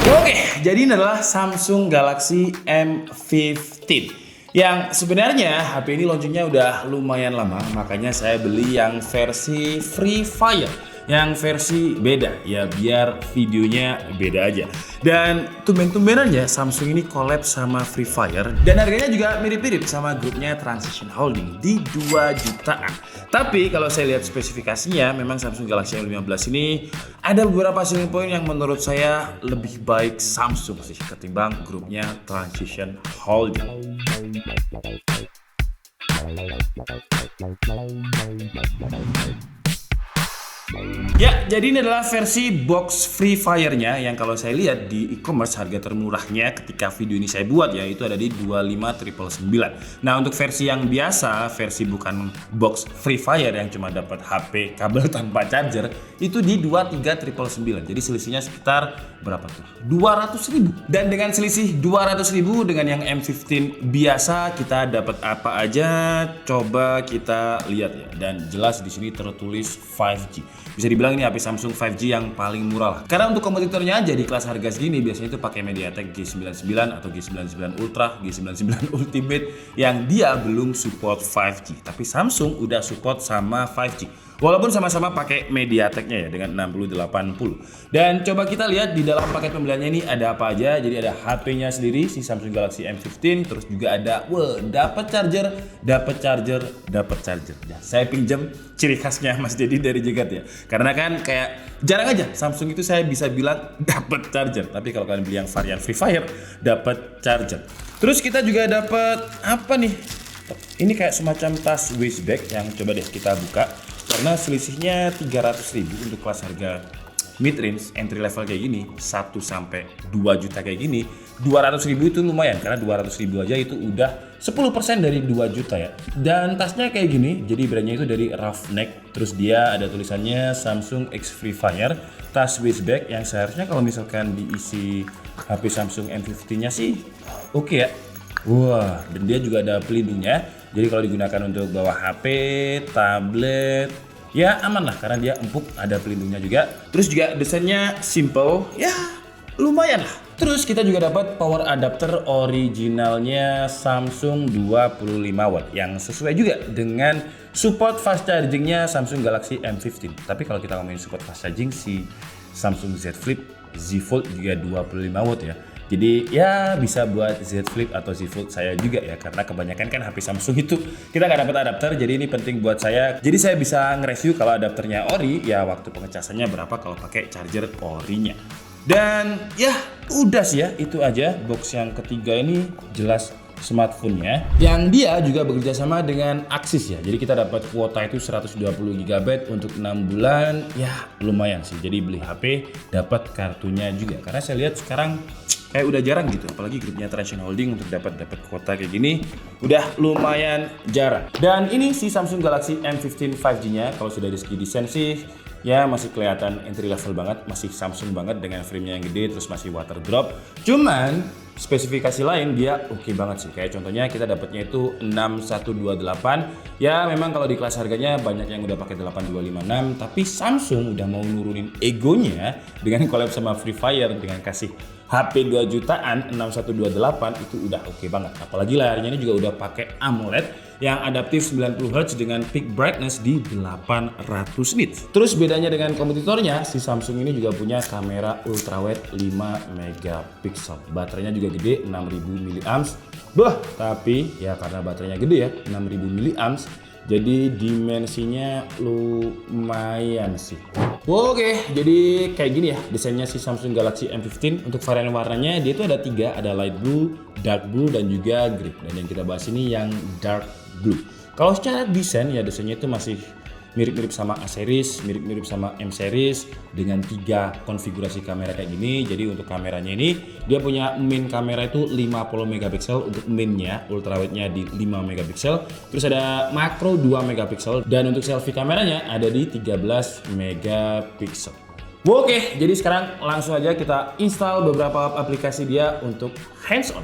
Oke, jadi ini adalah Samsung Galaxy M15 yang sebenarnya HP ini launchingnya udah lumayan lama, makanya saya beli yang versi Free Fire, yang versi beda ya biar videonya beda aja. Dan tumben-tumbenan ya Samsung ini collab sama Free Fire dan harganya juga mirip-mirip sama grupnya Transition Holding di 2 jutaan. Tapi kalau saya lihat spesifikasinya, memang Samsung Galaxy M15 ini ada beberapa selling point yang menurut saya lebih baik Samsung sih ketimbang grupnya Transition Holding. Ya, jadi ini adalah versi box Free Fire-nya yang kalau saya lihat di e-commerce harga termurahnya ketika video ini saya buat ya itu ada di 25.999. Nah, untuk versi yang biasa, versi bukan box Free Fire yang cuma dapat HP kabel tanpa charger itu di 23.999. Jadi selisihnya sekitar berapa tuh? 200.000. Dan dengan selisih 200.000 dengan yang M15 biasa kita dapat apa aja? Coba kita lihat ya. Dan jelas di sini tertulis 5G. Bisa dibilang ini HP Samsung 5G yang paling murah lah. Karena untuk kompetitornya aja di kelas harga segini biasanya itu pakai MediaTek G99 atau G99 Ultra, G99 Ultimate yang dia belum support 5G. Tapi Samsung udah support sama 5G. Walaupun sama-sama pakai MediaTek-nya ya dengan 6080. Dan coba kita lihat di dalam paket pembeliannya ini ada apa aja. Jadi ada HP-nya sendiri si Samsung Galaxy M15, terus juga ada dapat charger. Ya, saya pinjam ciri khasnya Mas Dedi dari Jegat ya. Karena kan kayak jarang aja Samsung itu saya bisa bilang dapat charger. Tapi kalau kalian beli yang varian Free Fire dapat charger. Terus kita juga dapat apa nih? Ini kayak semacam tas waist bag yang coba deh kita buka. Karena selisihnya 300.000 untuk kelas harga mid range entry level kayak gini 1 sampai 2 juta kayak gini 200.000 itu lumayan karena 200.000 aja itu udah 10% dari 2 juta ya. Dan tasnya kayak gini, jadi brandnya itu dari Roughneck. Terus dia ada tulisannya Samsung X Free Fire tas waist bag yang seharusnya kalau misalkan diisi HP Samsung M15-nya sih oke ya. Wah, dan dia juga ada pelindungnya. Jadi kalau digunakan untuk bawa HP, tablet, ya aman lah karena dia empuk, ada pelindungnya juga. Terus juga desainnya simple, ya lumayan lah. Terus kita juga dapat power adapter originalnya Samsung 25 watt yang sesuai juga dengan support fast chargingnya Samsung Galaxy M15. Tapi kalau kita ngomongin support fast charging si Samsung Z Flip, Z Fold juga 25 watt ya. Jadi ya bisa buat Z Flip atau Z Fold saya juga ya karena kebanyakan kan HP Samsung itu kita nggak dapat adapter, jadi ini penting buat saya. Jadi saya bisa nge-review kalau adapternya ori ya waktu pengecasannya berapa kalau pakai charger orinya. Dan ya udah sih ya itu aja box yang ketiga ini jelas smartphone-nya yang dia juga bekerja sama dengan Axis ya. Jadi kita dapat kuota itu 120 GB untuk 6 bulan. Ya lumayan sih. Jadi beli HP dapat kartunya juga. Karena saya lihat sekarang kayak udah jarang gitu, apalagi grupnya Transition Holding untuk dapat kuota kayak gini udah lumayan jarang. Dan ini si Samsung Galaxy M15 5G-nya kalau sudah dari segi desain sih ya masih kelihatan entry level banget, masih Samsung banget dengan frame-nya yang gede terus masih water drop. Cuman spesifikasi lain dia oke banget sih. Kayak contohnya kita dapatnya itu 6128. Ya memang kalau di kelas harganya banyak yang udah pakai 8256, tapi Samsung udah mau nurunin egonya dengan collab sama Free Fire dengan kasih HP 2 jutaan 6128 itu udah oke banget. Apalagi layarnya ini juga udah pakai AMOLED yang adaptif 90Hz dengan peak brightness di 800 nits. Terus bedanya dengan kompetitornya, si Samsung ini juga punya kamera ultrawide 5 megapiksel. Baterainya juga gede 6000 mAh. Tapi ya karena baterainya gede ya 6000 mAh, jadi dimensinya lumayan sih. Oke, jadi kayak gini ya desainnya si Samsung Galaxy M15. Untuk varian warnanya dia itu ada 3, ada light blue, dark blue, dan juga grey. Dan yang kita bahas ini yang dark blue. Kalau secara desain ya desainnya itu masih mirip-mirip sama A series, mirip-mirip sama M series dengan 3 konfigurasi kamera kayak gini. Jadi untuk kameranya ini dia punya main kamera itu 50 megapiksel untuk mainnya, ultrawide-nya di 5 megapiksel. Terus ada makro 2 megapiksel dan untuk selfie kameranya ada di 13 megapiksel. Oke, jadi sekarang langsung aja kita install beberapa aplikasi dia untuk hands on.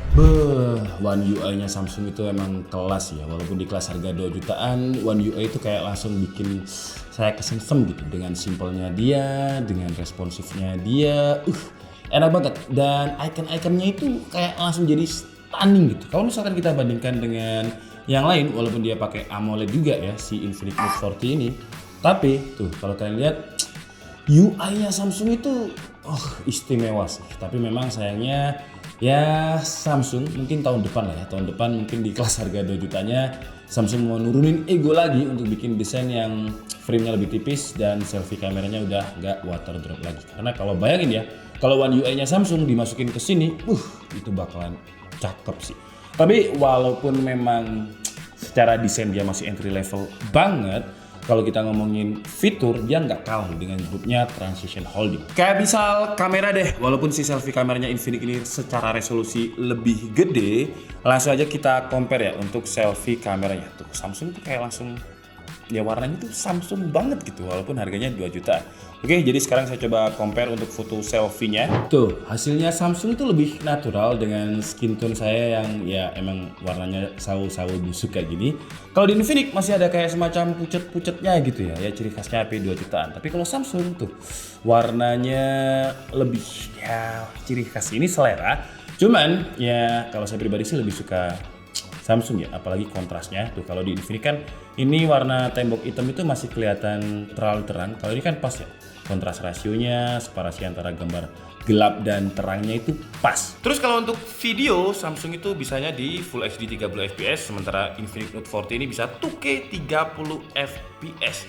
One UI-nya Samsung itu emang kelas ya. Walaupun di kelas harga 2 jutaan, One UI itu kayak langsung bikin saya kesengsem gitu dengan simpelnya dia, dengan responsifnya dia. enak banget. Dan icon-iconnya itu kayak langsung jadi stunning gitu. Kalau misalkan kita bandingkan dengan yang lain, walaupun dia pakai AMOLED juga ya si Infinix Note 40 ini, tapi tuh kalau kalian lihat UI-nya Samsung itu istimewa sih. Tapi memang sayangnya ya Samsung mungkin tahun depan lah ya, tahun depan mungkin di kelas harga 2 jutanya Samsung mau nurunin ego lagi untuk bikin desain yang frame-nya lebih tipis dan selfie kameranya udah nggak water drop lagi. Karena kalau bayangin ya, kalau One UI-nya Samsung dimasukin ke sini, itu bakalan cakep sih. Tapi walaupun memang secara desain dia masih entry level banget, kalau kita ngomongin fitur, dia nggak kalah dengan grupnya Transition Holding. Kayak misal kamera deh, walaupun si selfie kameranya Infinix ini secara resolusi lebih gede, langsung aja kita compare ya untuk selfie kameranya. Tuh Samsung tuh kayak langsung, ya warnanya tuh Samsung banget gitu, walaupun harganya 2 juta. Oke, jadi sekarang saya coba compare untuk foto selfie-nya. Tuh, hasilnya Samsung itu lebih natural dengan skin tone saya yang ya emang warnanya sawo-sawo busuk kayak gini. Kalau di Infinix masih ada kayak semacam pucet-pucetnya gitu ya ciri khasnya HP 2 jutaan. Tapi kalau Samsung tuh warnanya lebih ya ciri khas, ini selera. Cuman ya kalau saya pribadi sih lebih suka Samsung ya, apalagi kontrasnya. Tuh kalau di Infinix kan ini warna tembok hitam itu masih kelihatan terlalu terang. Kalau ini kan pas ya, kontras rasionya, separasi antara gambar gelap dan terangnya itu pas. Terus kalau untuk video, Samsung itu bisanya di Full HD 30 fps, sementara Infinix Note 40 ini bisa 2K 30 fps.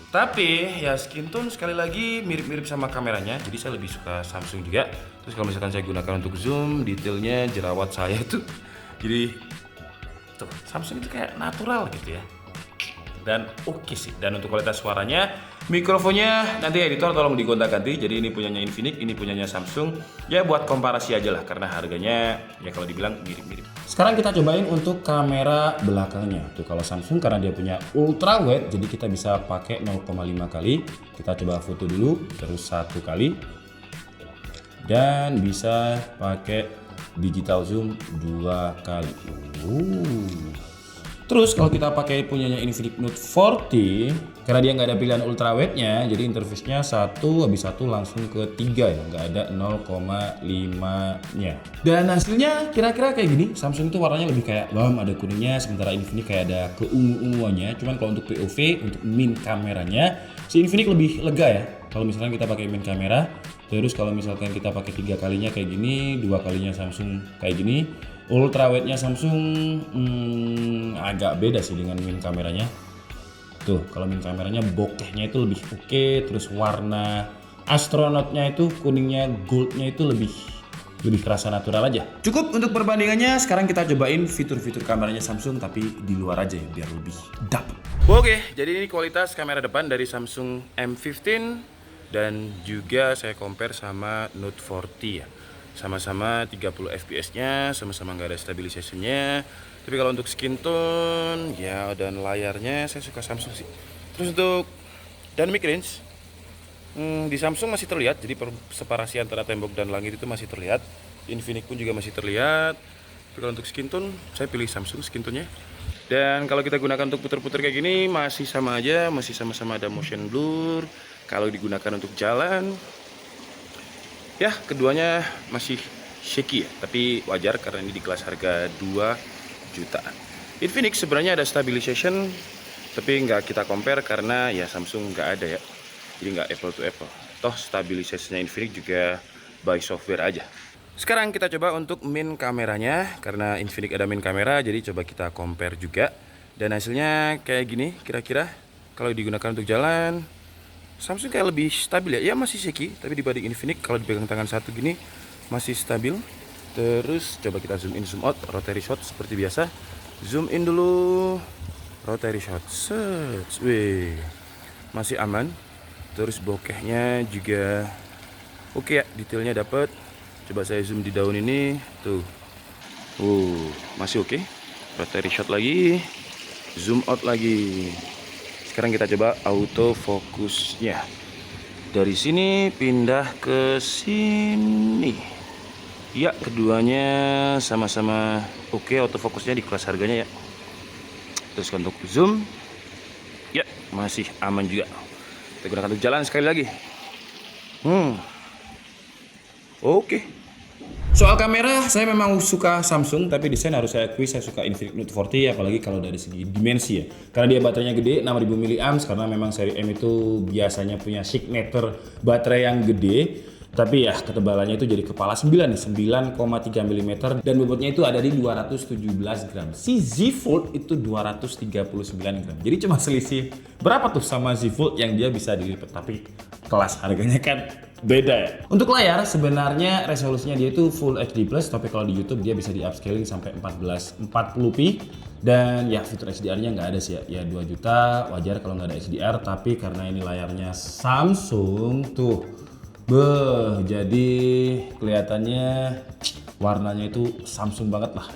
Tapi ya skin tone sekali lagi mirip-mirip sama kameranya, jadi saya lebih suka Samsung juga. Terus kalau misalkan saya gunakan untuk zoom, detailnya jerawat saya tuh jadi tuh Samsung itu kayak natural gitu ya. Dan oke sih. Dan untuk kualitas suaranya, mikrofonnya nanti editor tolong digonta-ganti. Jadi ini punyanya Infinix, ini punyanya Samsung. Ya buat komparasi aja lah, karena harganya ya kalau dibilang mirip-mirip. Sekarang kita cobain untuk kamera belakangnya. Tuh kalau Samsung karena dia punya ultra wide, jadi kita bisa pakai 0,5 kali. Kita coba foto dulu, terus 1 kali. Dan bisa pakai digital zoom 2 kali. Terus kalau kita pakai punyanya Infinix Note 40, karena dia nggak ada pilihan ultrawide-nya, jadi interface-nya 1 habis 1 langsung ke 3 ya, nggak ada 0,5-nya. Dan hasilnya kira-kira kayak gini. Samsung itu warnanya lebih kayak ada kuningnya, sementara Infinix kayak ada keungu-unguannya. Cuman kalau untuk POV, untuk main kameranya, si Infinix lebih lega ya. Kalau misalkan kita pakai main kamera, terus kalau misalkan kita pakai 3 kalinya kayak gini, 2 kalinya Samsung kayak gini. Ultrawide-nya Samsung agak beda sih dengan main kameranya. Tuh, kalau main kameranya bokehnya itu lebih oke, terus warna astronautnya itu kuningnya, goldnya itu lebih kerasa natural aja. Cukup untuk perbandingannya. Sekarang kita cobain fitur-fitur kameranya Samsung tapi di luar aja ya, biar lebih dapet. Oke, jadi ini kualitas kamera depan dari Samsung M15 dan juga saya compare sama Note 40 ya. Sama-sama 30 fps-nya, sama-sama nggak ada stabilisasinya. Tapi kalau untuk skin tone ya dan layarnya saya suka Samsung sih. Terus untuk dynamic range di Samsung masih terlihat, jadi separasi antara tembok dan langit itu masih terlihat. Infinix pun juga masih terlihat. Tapi kalau untuk skin tone saya pilih Samsung skin tone-nya. Dan kalau kita gunakan untuk puter-puter kayak gini masih sama aja, masih sama-sama ada motion blur. Kalau digunakan untuk jalan, ya keduanya masih shaky ya, tapi wajar karena ini di kelas harga 2 jutaan. Infinix sebenarnya ada stabilization, tapi nggak kita compare karena ya Samsung nggak ada ya, jadi nggak apple to apple. Toh stabilizasinya Infinix juga by software aja. Sekarang kita coba untuk main kameranya, karena Infinix ada main kamera, jadi coba kita compare juga. Dan hasilnya kayak gini kira-kira. Kalau digunakan untuk jalan, Samsung kayak lebih stabil ya, masih shaky, tapi dibanding Infinix kalau dipegang tangan satu gini masih stabil. Terus coba kita zoom in, zoom out, rotary shot seperti biasa. Zoom in dulu, rotary shot, set, wih, masih aman. Terus bokehnya juga oke ya, detailnya dapat. Coba saya zoom di daun ini, tuh, masih oke. Rotary shot lagi, zoom out lagi. Sekarang kita coba autofokusnya. Dari sini pindah ke sini. Ya, keduanya sama-sama oke, autofokusnya di kelas harganya ya. Terus untuk zoom, ya masih aman juga. Kita gunakan untuk jalan sekali lagi. Oke. Soal kamera, saya memang suka Samsung, tapi desain harus saya akui saya suka Infinix Note 40, apalagi kalau dari segi dimensi ya. Karena dia baterainya gede, 6000 mAh, karena memang seri M itu biasanya punya signature baterai yang gede. Tapi ya ketebalannya itu jadi kepala 9 nih, 9,3 mm, dan bobotnya itu ada di 217 gram. Si Z Fold itu 239 gram. Jadi cuma selisih berapa tuh sama Z Fold yang dia bisa dilipat, tapi kelas harganya kan beda ya. Untuk layar sebenarnya resolusinya dia itu Full HD+, tapi kalau di YouTube dia bisa di upscaling sampai 1440p, dan ya fitur HDR-nya nggak ada sih ya. Ya 2 juta wajar kalau nggak ada HDR, tapi karena ini layarnya Samsung tuh, jadi kelihatannya warnanya itu Samsung banget lah.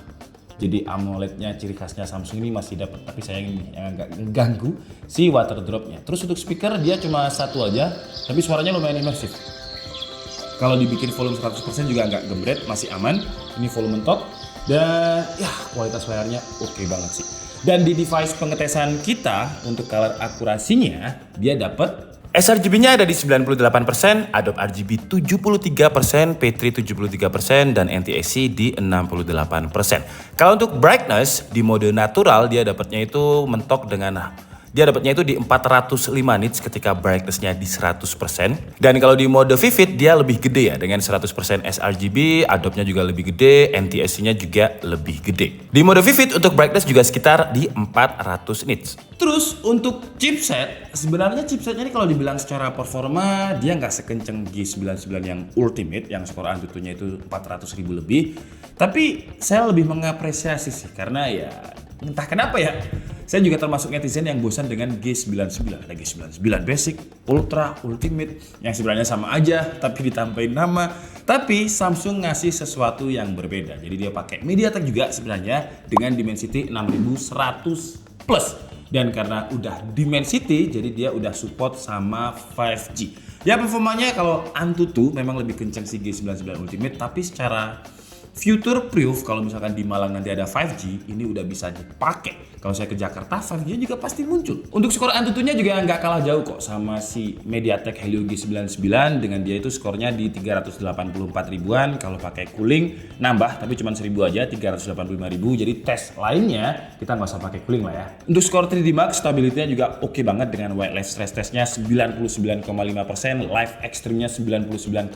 Jadi AMOLED-nya ciri khasnya Samsung ini masih dapat, tapi sayang ini yang agak mengganggu si water drop-nya. Terus untuk speaker dia cuma satu aja, tapi suaranya lumayan imersif. Kalau dibikin volume 100% juga nggak gembret, masih aman. Ini volume mentok dan ya kualitas layarnya oke banget sih. Dan di device pengetesan kita untuk color akurasinya dia dapat sRGB-nya ada di 98%, Adobe RGB 73%, P3 73%, dan NTSC di 68%. Kalau untuk brightness di mode natural dia dapatnya itu mentok dengan di 405 nits ketika brightness-nya di 100%. Dan kalau di mode vivid dia lebih gede ya, dengan 100% sRGB, Adobe-nya juga lebih gede, NTSC-nya juga lebih gede. Di mode vivid untuk brightness juga sekitar di 400 nits. Terus untuk chipset, sebenarnya chipsetnya ini kalau dibilang secara performa dia nggak sekenceng G99 yang Ultimate yang skor Antutunya itu 400.000 lebih. Tapi saya lebih mengapresiasi sih, karena ya entah kenapa ya, saya juga termasuk netizen yang bosan dengan G99. Ada G99 Basic, Ultra, Ultimate yang sebenarnya sama aja tapi ditambahin nama. Tapi Samsung ngasih sesuatu yang berbeda. Jadi dia pakai MediaTek juga sebenarnya dengan Dimensity 6100 Plus. Dan karena udah Dimensity, jadi dia udah support sama 5G. Ya performanya kalau Antutu memang lebih kencang si G99 Ultimate, tapi secara future proof kalau misalkan di Malang nanti ada 5G, ini udah bisa dipakai. Kalau saya ke Jakarta, 5G juga pasti muncul. Untuk skor Antutunya juga nggak kalah jauh kok sama si MediaTek Helio G99, dengan dia itu skornya di 384 ribuan. Kalau pakai cooling nambah, tapi cuma 1000 aja, 385.000. Jadi tes lainnya kita nggak usah pakai cooling lah ya. Untuk skor 3D Mark, stability-nya juga oke banget dengan wireless stress test-nya 99,5%, live extreme-nya 99,1%,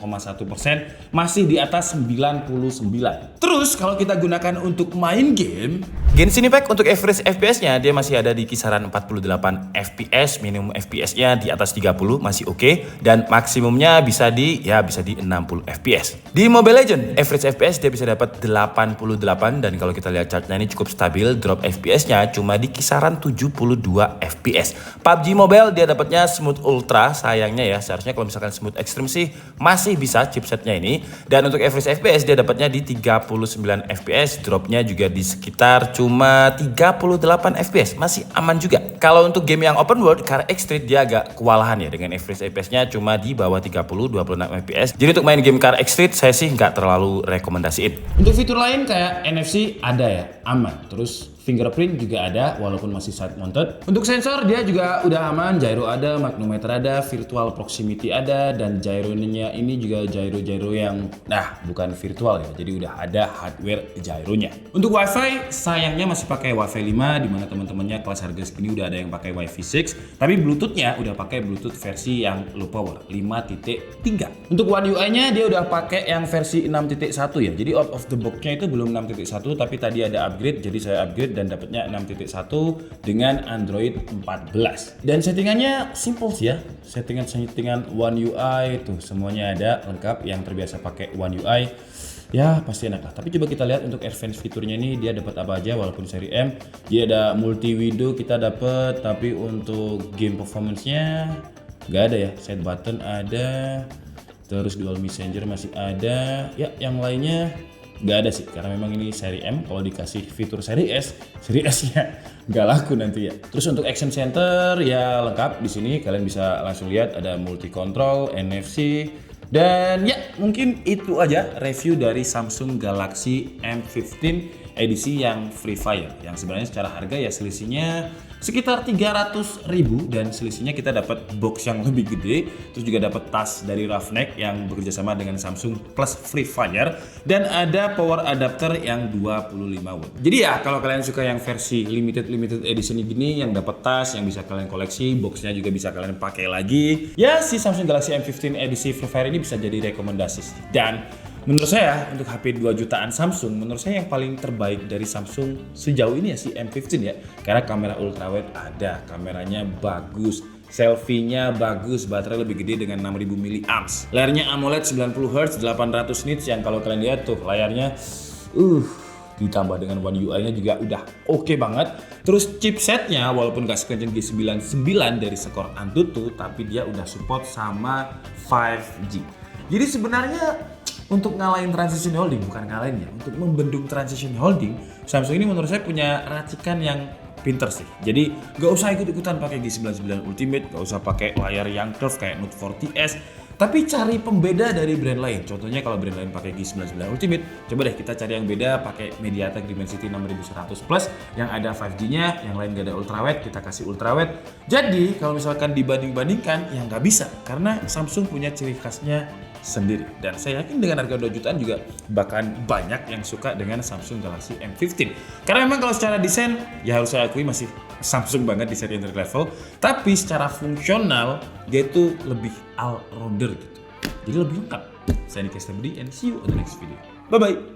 masih di atas 99. Terus kalau kita gunakan untuk main game, Genshin Impact untuk average FPS-nya dia masih ada di kisaran 48 FPS, minimum FPS-nya di atas 30 masih oke, dan maksimumnya bisa di 60 FPS. Di Mobile Legends average FPS dia bisa dapat 88, dan kalau kita lihat chartnya ini cukup stabil, drop FPS-nya cuma di kisaran 72 FPS. PUBG Mobile dia dapatnya smooth ultra, sayangnya ya, seharusnya kalau misalkan smooth extreme sih masih bisa chipsetnya ini, dan untuk average FPS dia dapatnya di 39 FPS, dropnya juga di sekitar cuma 38 FPS, masih aman juga. Kalau untuk game yang open world, Car X-Street dia agak kewalahan ya, dengan average FPS-nya cuma di bawah 30, 26 FPS. Jadi untuk main game Car X-Street saya sih nggak terlalu rekomendasiin. untuk fitur lain kayak NFC ada ya, aman. Terus fingerprint juga ada walaupun masih side mounted. Untuk sensor dia juga udah aman, gyro ada, magnetometer ada, virtual proximity ada, dan gyronya ini juga gyro yang bukan virtual ya, jadi udah ada hardware gyronya. Untuk WiFi sayangnya masih pakai WiFi 5, dimana teman-temannya kelas harga segini udah ada yang pakai WiFi 6, tapi Bluetoothnya udah pakai Bluetooth versi yang low power 5.3. Untuk One UI-nya dia udah pakai yang versi 6.1 ya, jadi out of the box-nya itu belum 6.1, tapi tadi ada upgrade, jadi saya upgrade dan dapatnya 6.1 dengan Android 14. Dan settingannya simple sih ya. Settingan One UI itu semuanya ada lengkap. Yang terbiasa pakai One UI ya pasti enak lah. Tapi coba kita lihat untuk advance fiturnya ini dia dapat apa aja. Walaupun seri M dia ada multi window kita dapat, tapi untuk game performance-nya nggak ada ya. Set button ada, terus dual messenger masih ada. Ya yang lainnya nggak ada sih, karena memang ini seri M. Kalau dikasih fitur seri S-nya nggak laku nanti ya. Terus untuk action center ya lengkap di sini, kalian bisa langsung lihat ada multi control, NFC, dan ya mungkin itu aja review dari Samsung Galaxy M15 edisi yang Free Fire, yang sebenarnya secara harga ya selisihnya sekitar 300.000, dan selisihnya kita dapat box yang lebih gede, terus juga dapat tas dari Roughneck yang bekerjasama dengan Samsung plus Free Fire, dan ada power adapter yang 25 watt. Jadi ya kalau kalian suka yang versi limited edition gini, yang dapat tas yang bisa kalian koleksi, boxnya juga bisa kalian pakai lagi, ya si Samsung Galaxy M15 edisi Free Fire ini bisa jadi rekomendasi. Dan menurut saya untuk HP 2 jutaan Samsung, menurut saya yang paling terbaik dari Samsung sejauh ini ya si M15 ya. Karena kamera ultrawide ada, kameranya bagus, selfie-nya bagus, baterai lebih gede dengan 6000 mAh. Layarnya AMOLED 90Hz 800 nits yang kalau kalian lihat tuh layarnya ditambah dengan One UI-nya juga udah oke banget. Terus chipsetnya walaupun gak sekencang G99 dari skor Antutu, tapi dia udah support sama 5G. Jadi sebenarnya untuk ngalahin transition holding, bukan ngalahin ya, untuk membendung transition holding, Samsung ini menurut saya punya racikan yang pinter sih. Jadi gak usah ikut-ikutan pakai G99 Ultimate, gak usah pakai layar yang curve kayak Note 40s, tapi cari pembeda dari brand lain. Contohnya kalau brand lain pakai G99 Ultimate, coba deh kita cari yang beda pakai MediaTek Dimensity 6100 Plus yang ada 5G-nya, yang lain gak ada ultrawide, kita kasih ultrawide. Jadi kalau misalkan dibanding-bandingkan ya nggak bisa, karena Samsung punya ciri khasnya sendiri. Dan saya yakin dengan harga 2 jutaan juga bahkan banyak yang suka dengan Samsung Galaxy M15. Karena memang kalau secara desain ya harus saya akui masih Samsung banget di seri entry level, tapi secara fungsional dia itu lebih all rounder gitu. Jadi lebih lengkap. Saya Niki Stabudi and see you on the next video. Bye bye.